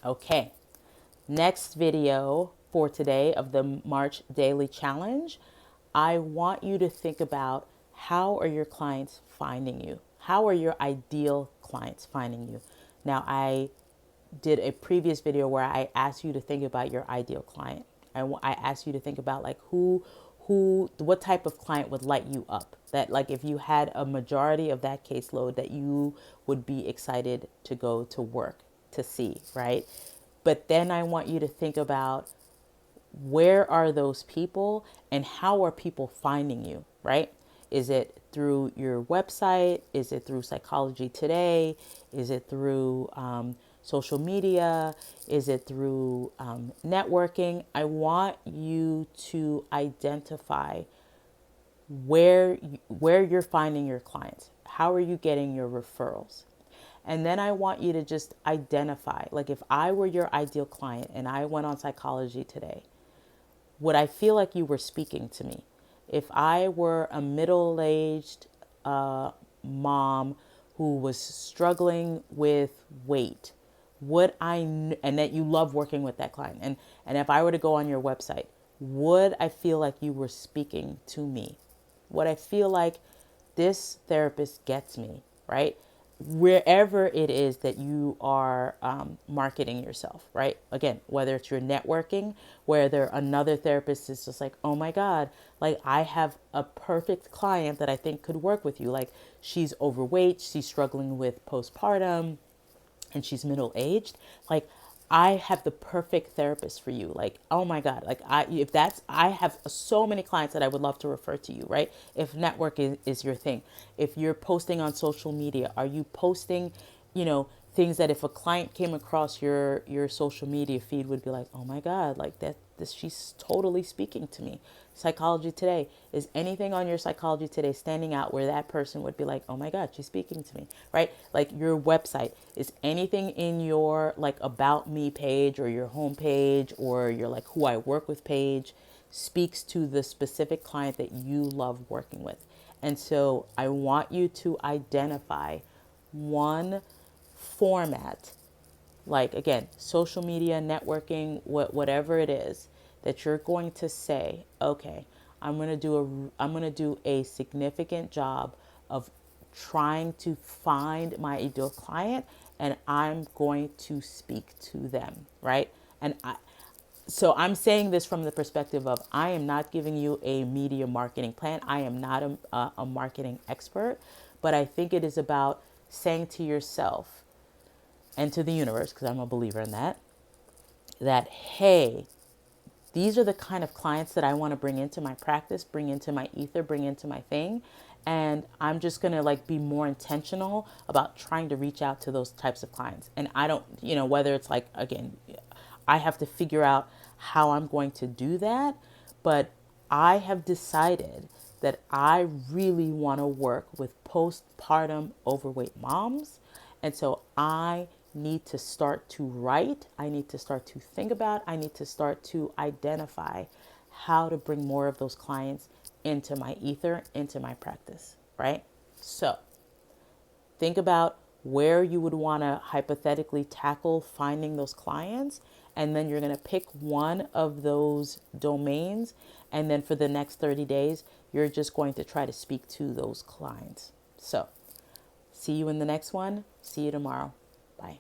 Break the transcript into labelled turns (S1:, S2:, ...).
S1: Okay, next video for today of the March Daily Challenge, I want you to think about how are your clients finding you? How are your ideal clients finding you? Now, I did a previous video where I asked you to think about your ideal client. I asked you to think about like what type of client would light you up. That like if you had a majority of that caseload that you would be excited to go to work to see, right? But then I want you to think about where are those people and how are people finding you, right? Is it through your website? Is it through Psychology Today? Is it through social media? Is it through networking? I want you to identify where you're finding your clients. How are you getting your referrals? And then I want you to just identify, like if I were your ideal client and I went on Psychology Today, would I feel like you were speaking to me? If I were a middle-aged mom who was struggling with weight, and that you love working with that client, and if I were to go on your website, would I feel like you were speaking to me? Would I feel like this therapist gets me, right? Wherever it is that you are marketing yourself, right? Again, whether it's your networking, where there another therapist is just like, oh my God, like I have a perfect client that I think could work with you. Like she's overweight, she's struggling with postpartum, and she's middle aged. Like I have the perfect therapist for you. Like, oh my God. Like I have so many clients that I would love to refer to you, right? If network is your thing, if you're posting on social media, are you posting, things that if a client came across your social media feed would be like, oh my God, like this, she's totally speaking to me. Psychology Today, is anything on your Psychology Today standing out where that person would be like, oh my God, she's speaking to me, right? Like your website, is anything in your like about me page or your home page or your like who I work with page speaks to the specific client that you love working with. And so I want you to identify one format, like again, social media, networking, whatever it is, that you're going to say, okay, I'm going to do a significant job of trying to find my ideal client, and I'm going to speak to them, right? So I'm saying this from the perspective of I am not giving you a media marketing plan. I am not a marketing expert, but I think it is about saying to yourself and to the universe, because I'm a believer in that, hey, these are the kind of clients that I want to bring into my practice, bring into my ether, bring into my thing. And I'm just going to like be more intentional about trying to reach out to those types of clients. And I don't, whether it's like, again, I have to figure out how I'm going to do that. But I have decided that I really want to work with postpartum overweight moms. And so I need to start to write. I need to start to think about. I need to start to identify how to bring more of those clients into my ether, into my practice, right? So think about where you would want to hypothetically tackle finding those clients. And then you're going to pick one of those domains. And then for the next 30 days, you're just going to try to speak to those clients. So see you in the next one. See you tomorrow. Bye.